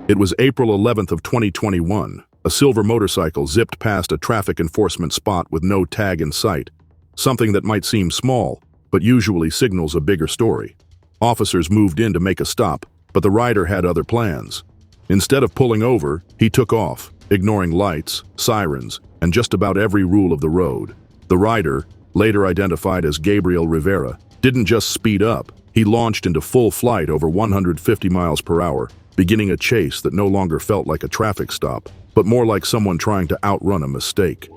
It was April 11th of 2021. A silver motorcycle zipped past a traffic enforcement spot with no tag in sight. Something that might seem small, but usually signals a bigger story. Officers moved in to make a stop, but the rider had other plans. Instead of pulling over, he took off, ignoring lights, sirens, and just about every rule of the road. The rider, later identified as Gabriel Rivera, didn't just speed up. He launched into full flight over 150 miles per hour, beginning a chase that no longer felt like a traffic stop, but more like someone trying to outrun a mistake. Go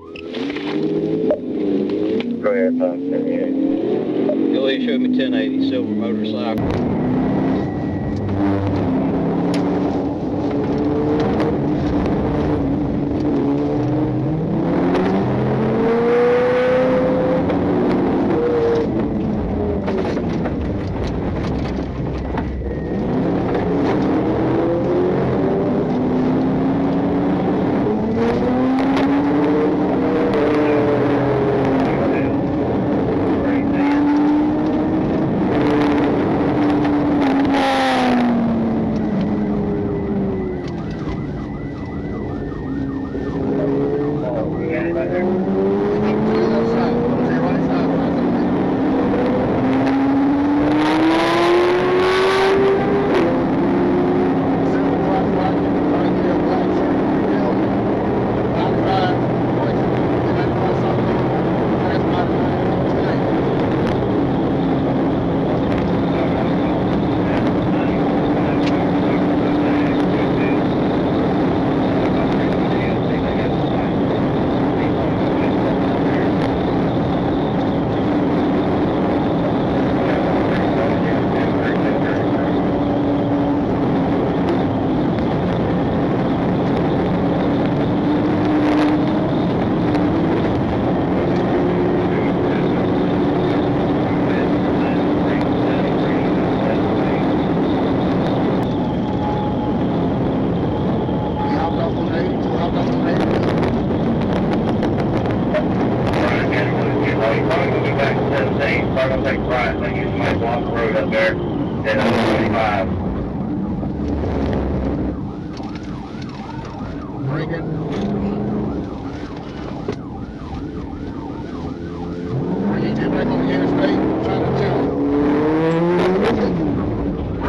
ahead, 578. Go ahead, show me 1080 silver motorcycle.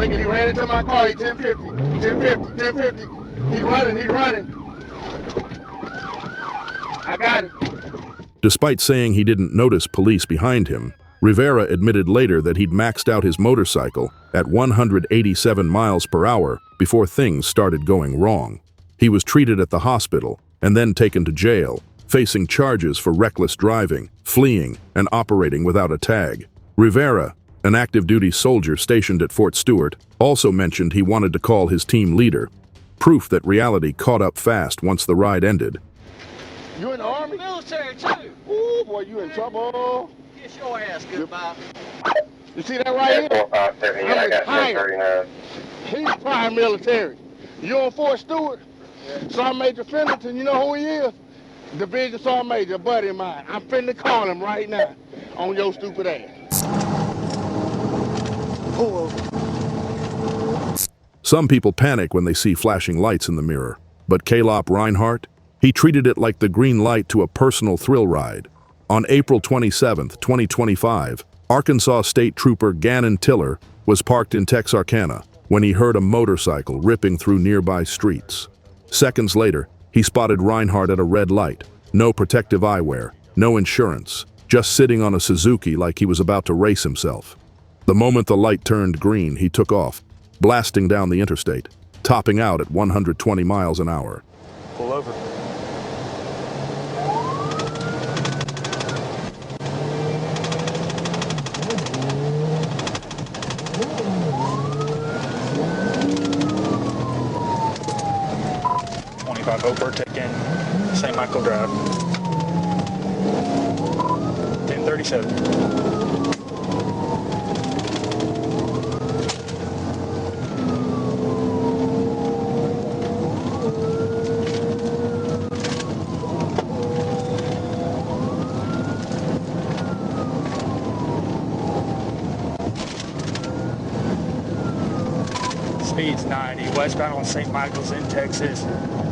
He ran into my car. He 1050. He's running. I got it. Despite saying he didn't notice police behind him, Rivera admitted later that he'd maxed out his motorcycle at 187 miles per hour before things started going wrong. He was treated at the hospital and then taken to jail, facing charges for reckless driving, fleeing, and operating without a tag. Rivera, an active-duty soldier stationed at Fort Stewart, also mentioned he wanted to call his team leader, proof that reality caught up fast once the ride ended. You in the Army? Military, too. Ooh, boy, you in trouble. Kiss your ass goodbye. You see that right here? 4578, I got 1039. He's prime military. You on Fort Stewart? Yeah. Sergeant Major Fennerton, you know who he is? Division Sergeant Major, a buddy of mine. I'm finna call him right now on your stupid ass. Pull over. Some people panic when they see flashing lights in the mirror, but Calop Reinhardt, he treated it like the green light to a personal thrill ride. On April 27, 2025, Arkansas State Trooper Gannon Tiller was parked in Texarkana when he heard a motorcycle ripping through nearby streets. Seconds later, he spotted Reinhardt at a red light. No protective eyewear, no insurance, just sitting on a Suzuki like he was about to race himself. The moment the light turned green, he took off, blasting down the interstate, topping out at 120 miles an hour. Pull over. Over, take in St. Michael Drive. 1037. Speed's 90, westbound on St. Michael's in Texas.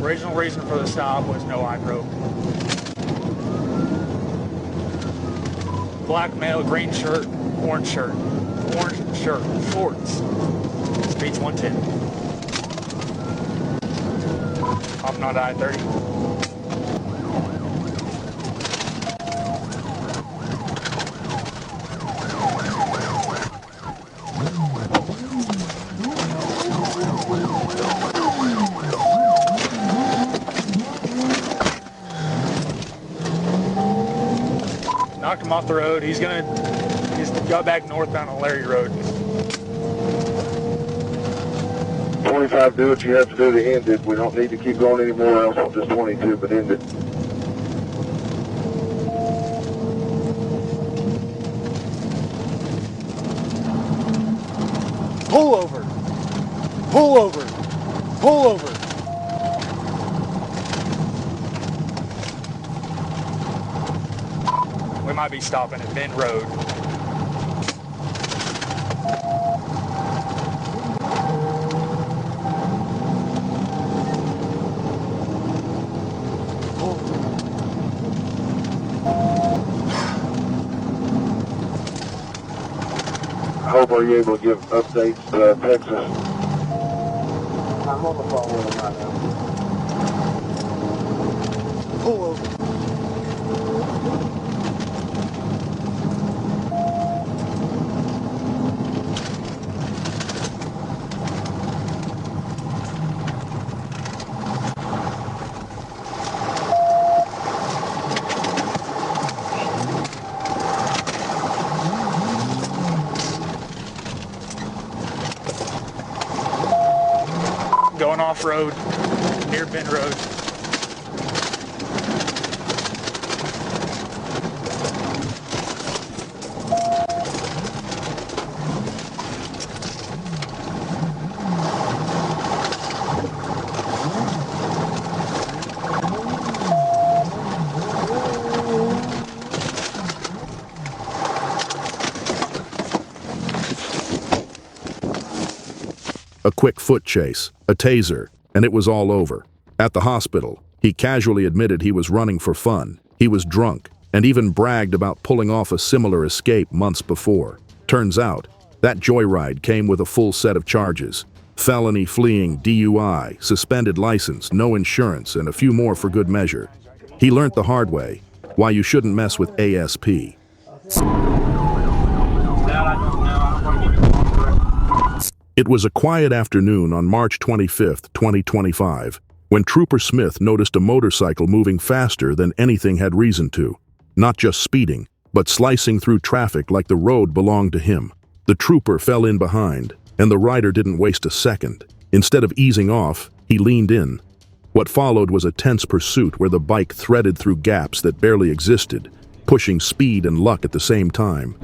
Original reason for the stop was no eye probe. Black male, green shirt, orange shirt, shorts. Speed's 110. Hopping on I-30. Knocked him off the road. He's got back northbound on Larry Road. 25, do what you have to do to end it. We don't need to keep going anymore, else we'll just 22, but end it. Pull over. Pull over. Pull over. We might be stopping at Bend Road. Hope, are you able to give updates to Texas? I'm on the phone with him right now. Pull over. Going off-road near Bend Road. A quick foot chase, a taser, and it was all over. At the hospital, he casually admitted he was running for fun. He was drunk, and even bragged about pulling off a similar escape months before. Turns out, that joyride came with a full set of charges. Felony fleeing, DUI, suspended license, no insurance, and a few more for good measure. He learned the hard way why you shouldn't mess with ASP. It was a quiet afternoon on March 25, 2025, when Trooper Smith noticed a motorcycle moving faster than anything had reason to. Not just speeding, but slicing through traffic like the road belonged to him. The trooper fell in behind, and the rider didn't waste a second. Instead of easing off, he leaned in. What followed was a tense pursuit where the bike threaded through gaps that barely existed, pushing speed and luck at the same time.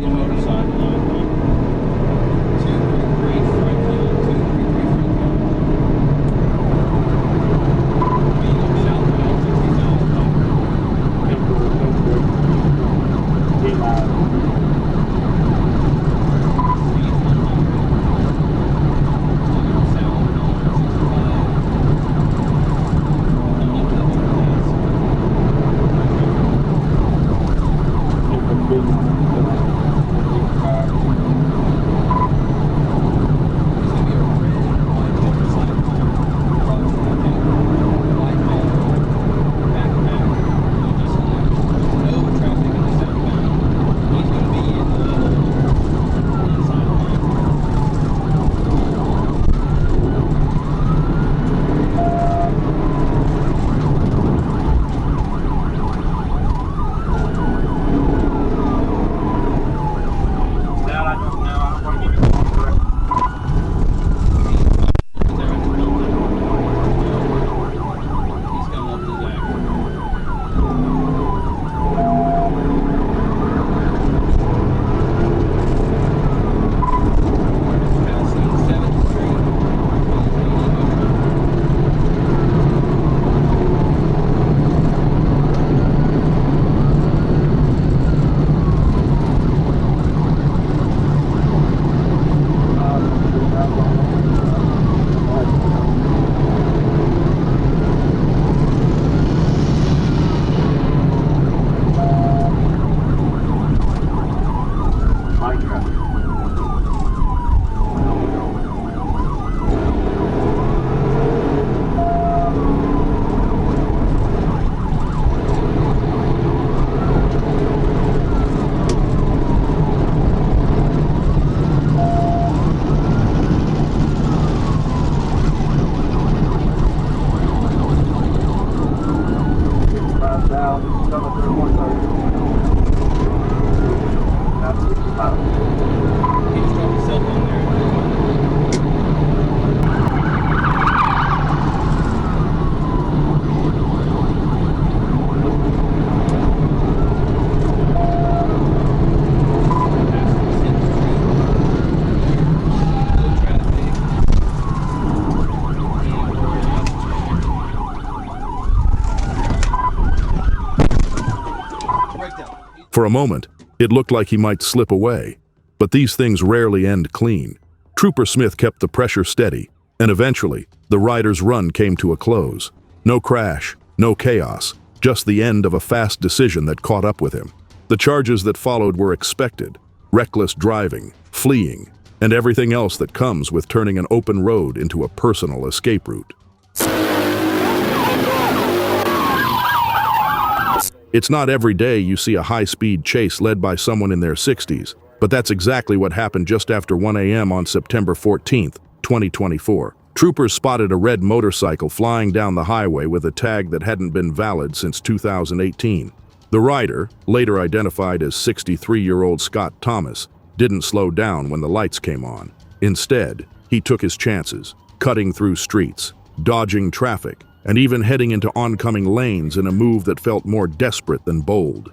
For a moment, it looked like he might slip away, but these things rarely end clean. Trooper Smith kept the pressure steady, and eventually, the rider's run came to a close. No crash, no chaos, just the end of a fast decision that caught up with him. The charges that followed were expected: reckless driving, fleeing, and everything else that comes with turning an open road into a personal escape route. It's not every day you see a high-speed chase led by someone in their 60s, but that's exactly what happened just after 1 a.m. on September 14th, 2024. Troopers spotted a red motorcycle flying down the highway with a tag that hadn't been valid since 2018. The rider, later identified as 63-year-old Scott Thomas, didn't slow down when the lights came on. Instead, he took his chances, cutting through streets, dodging traffic, and even heading into oncoming lanes in a move that felt more desperate than bold.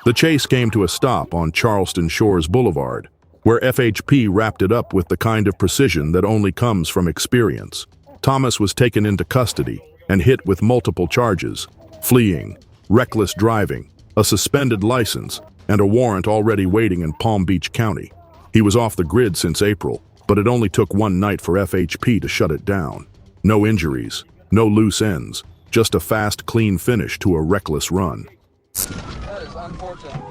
The chase came to a stop on Charleston Shores Boulevard, where FHP wrapped it up with the kind of precision that only comes from experience. Thomas was taken into custody and hit with multiple charges: fleeing, reckless driving, a suspended license, and a warrant already waiting in Palm Beach County. He was off the grid since April, but it only took one night for FHP to shut it down. No injuries, no loose ends, just a fast, clean finish to a reckless run. That is unfortunate.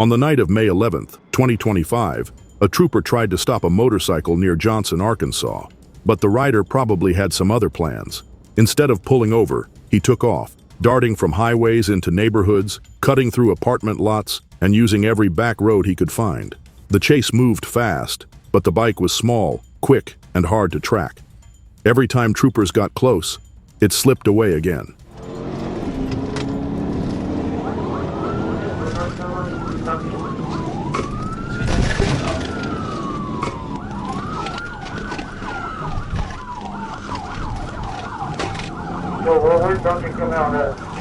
On the night of May 11th, 2025, a trooper tried to stop a motorcycle near Johnson, Arkansas, but the rider probably had some other plans. Instead of pulling over, he took off, darting from highways into neighborhoods, cutting through apartment lots, and using every back road he could find. The chase moved fast, but the bike was small, quick, and hard to track. Every time troopers got close, it slipped away again. Where's Duncan come out at?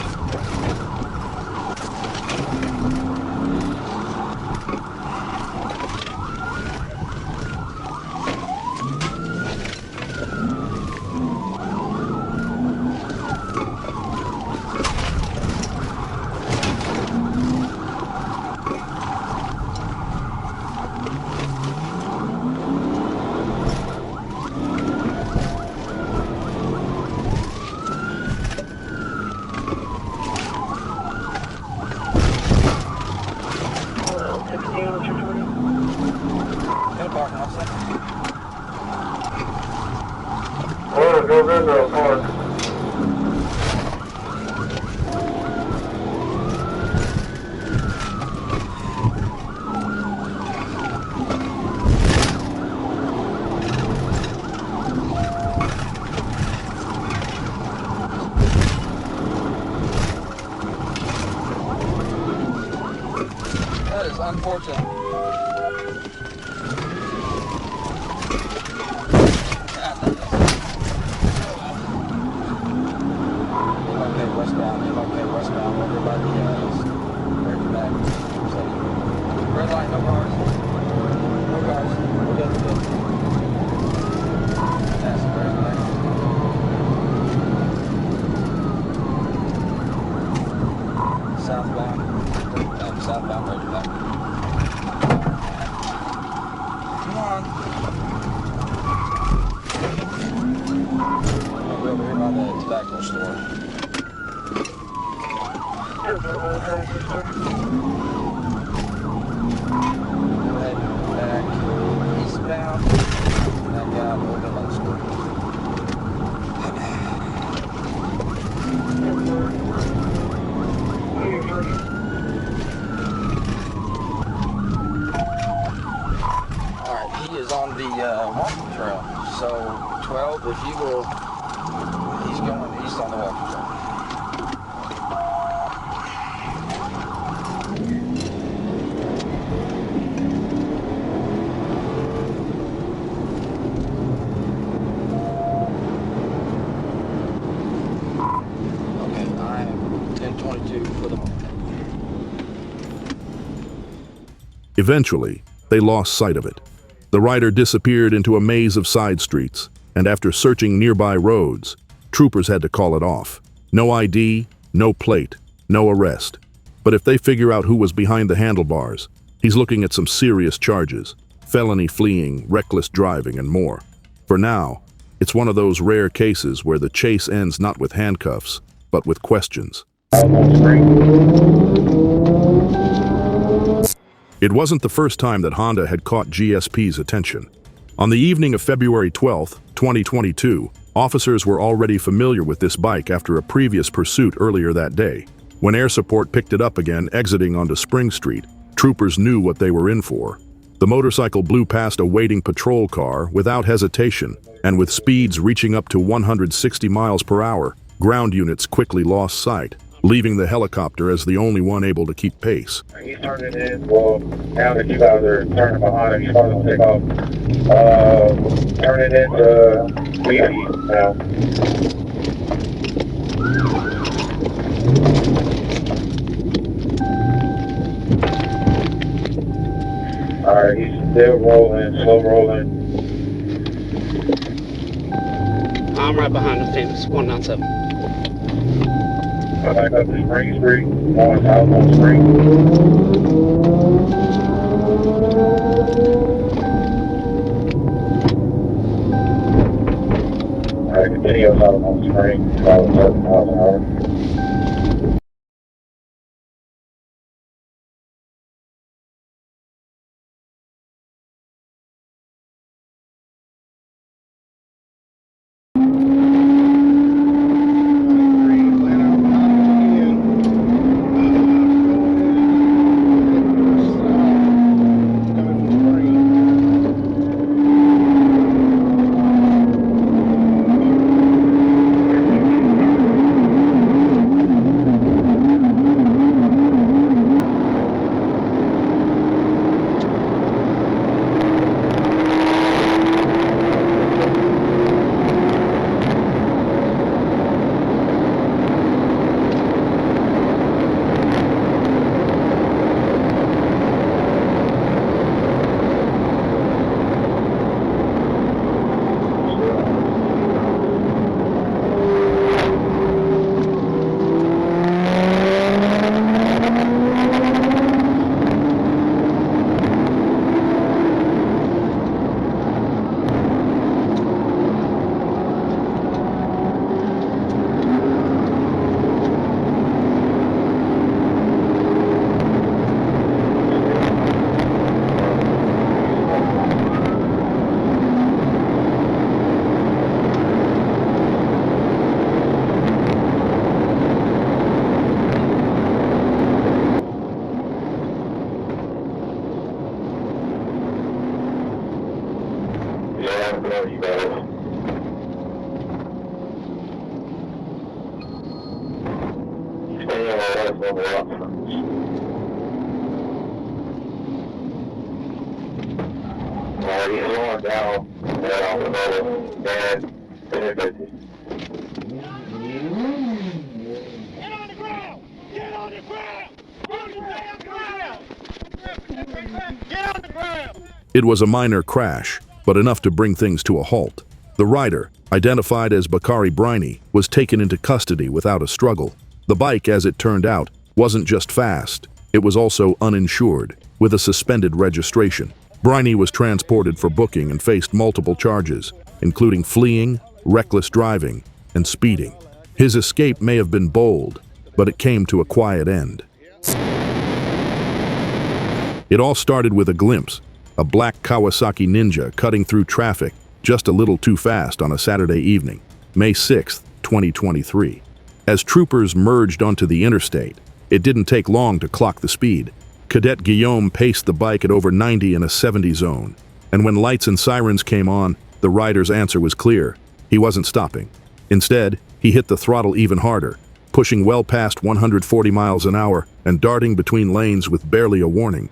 November Park. That is unfortunate. Okay, westbound. Everybody break back. Red light, no cars. No cars. We're good. That's red light. Southbound. Southbound, right back. Come on. I'll be over here by the tobacco store. Go ahead back eastbound. Back out a little bit like school. Alright, he is on the walking trail. So 12, if you will, he's going east on the walking trail. Okay, I am 1022 for the moment. Eventually, they lost sight of it. The rider disappeared into a maze of side streets, and after searching nearby roads, troopers had to call it off. No ID, no plate, no arrest. But if they figure out who was behind the handlebars, he's looking at some serious charges: felony fleeing, reckless driving, and more. For now, it's one of those rare cases where the chase ends not with handcuffs, but with questions. It wasn't the first time that Honda had caught GSP's attention. On the evening of February 12, 2022, officers were already familiar with this bike after a previous pursuit earlier that day. When air support picked it up again, exiting onto Spring Street, troopers knew what they were in for. The motorcycle blew past a waiting patrol car without hesitation, and with speeds reaching up to 160 miles per hour, ground units quickly lost sight, leaving the helicopter as the only one able to keep pace. He's turning in. Well, now that you guys are turning behind him, he's probably going to take off. Turning into Beefy now. Alright, he's still rolling, slow rolling. I'm right behind the fence, 197. Back up to Spring Street, going south on Spring. Alright, continue south on Spring, about 7 miles an hour. know you got it. Stay on the left level up. He's slowing down. They're on the road. And they're busy. Get on the ground! Get on the ground! On the damn ground! Get on the ground! It was a minor crash, but enough to bring things to a halt. The rider, identified as Bakari Briney, was taken into custody without a struggle. The bike, as it turned out, wasn't just fast, it was also uninsured, with a suspended registration. Briney was transported for booking and faced multiple charges, including fleeing, reckless driving, and speeding. His escape may have been bold, but it came to a quiet end. It all started with a glimpse, a black Kawasaki Ninja cutting through traffic just a little too fast on a Saturday evening, May 6, 2023. As troopers merged onto the interstate, it didn't take long to clock the speed. Cadet Guillaume paced the bike at over 90 in a 70 zone, and when lights and sirens came on, the rider's answer was clear. He wasn't stopping. Instead, he hit the throttle even harder, pushing well past 140 miles an hour and darting between lanes with barely a warning.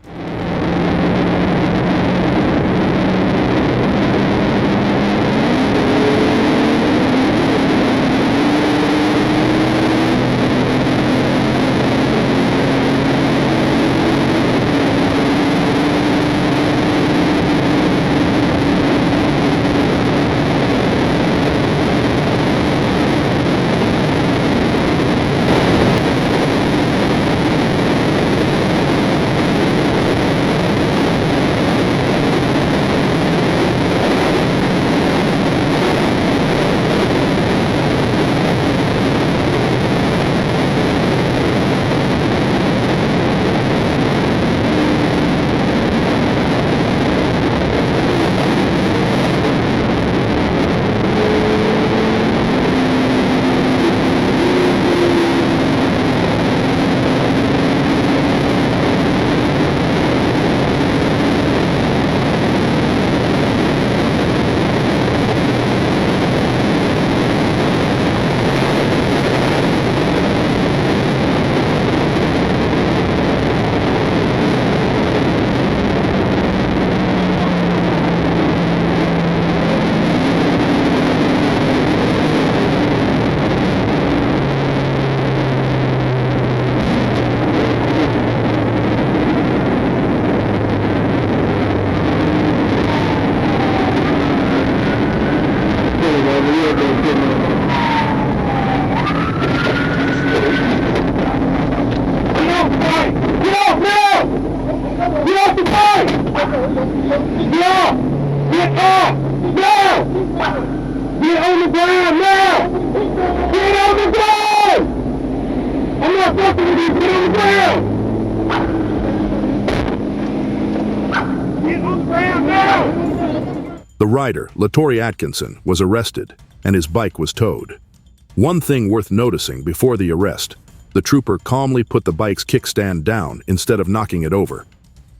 The rider, Latore Atkinson, was arrested, and his bike was towed. One thing worth noticing before the arrest, the trooper calmly put the bike's kickstand down instead of knocking it over.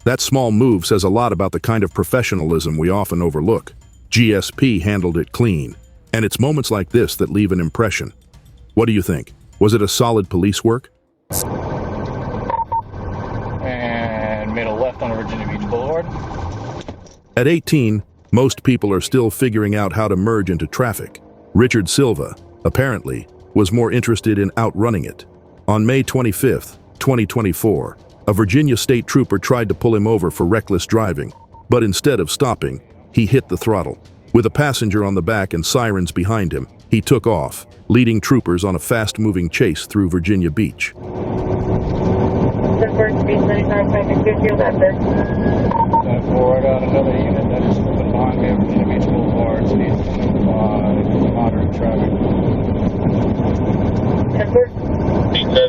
That small move says a lot about the kind of professionalism we often overlook. GSP handled it clean, and it's moments like this that leave an impression. What do you think? Was it a solid police work? And made a left on Virginia Beach Boulevard. At 18, most people are still figuring out how to merge into traffic. Richard Silva, apparently, was more interested in outrunning it. On May 25, 2024, a Virginia state trooper tried to pull him over for reckless driving, but instead of stopping, he hit the throttle. With a passenger on the back and sirens behind him, he took off, leading troopers on a fast-moving chase through Virginia Beach. Therefore, I got another unit that is moving behind me at Virginia Beach Boulevard, so he's moving by moderate traffic. 10-4.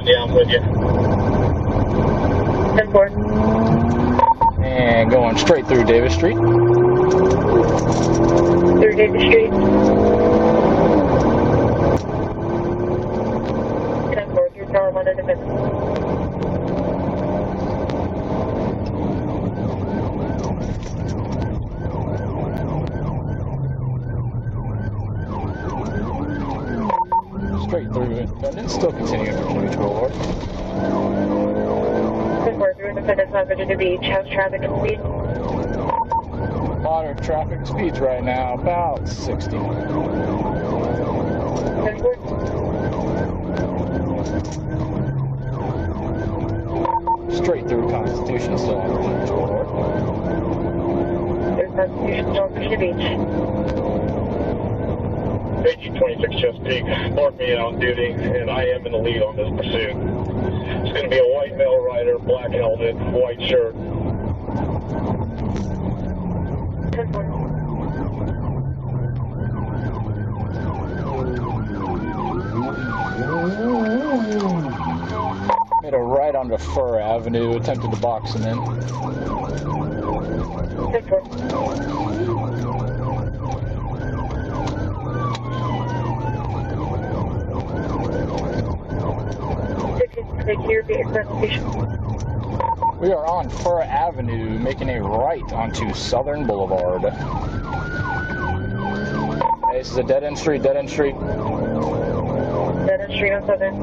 Yeah, I'm with you. 10-4. And going straight through Davis Street. Through Davis Street. 10-4, through Tower 1 Independence. And still continuing for Virginia Beach Boulevard. 10-4, defendants on Virginia Beach. How's traffic and speed? Moderate traffic speeds right now, about 60. 10-4. Straight through Constitution, still on Virginia Beach Boulevard. There's Constitution still on Virginia Beach. 1826 Chesapeake, mark me on duty, and I am in the lead on this pursuit. It's going to be a white male rider, black helmet, white shirt. 10-4. Made a right onto Fur Avenue, attempted to box him in. 10-4. We are on Fur Avenue, making a right onto Southern Boulevard. Hey, this is a dead-end street, dead-end street. Dead end street on Southern.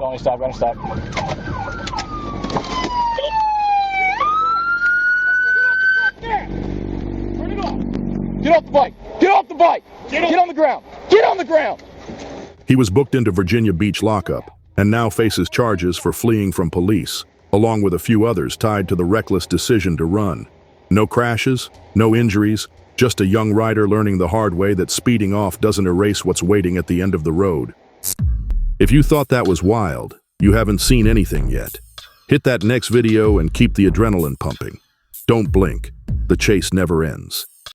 Only stop, gonna stop. Get off the bike! Get off the bike! Get on the ground! Get on the ground! He was booked into Virginia Beach lockup and now faces charges for fleeing from police, along with a few others tied to the reckless decision to run. No crashes, no injuries, just a young rider learning the hard way that speeding off doesn't erase what's waiting at the end of the road. If you thought that was wild, you haven't seen anything yet. Hit that next video and keep the adrenaline pumping. Don't blink. The chase never ends.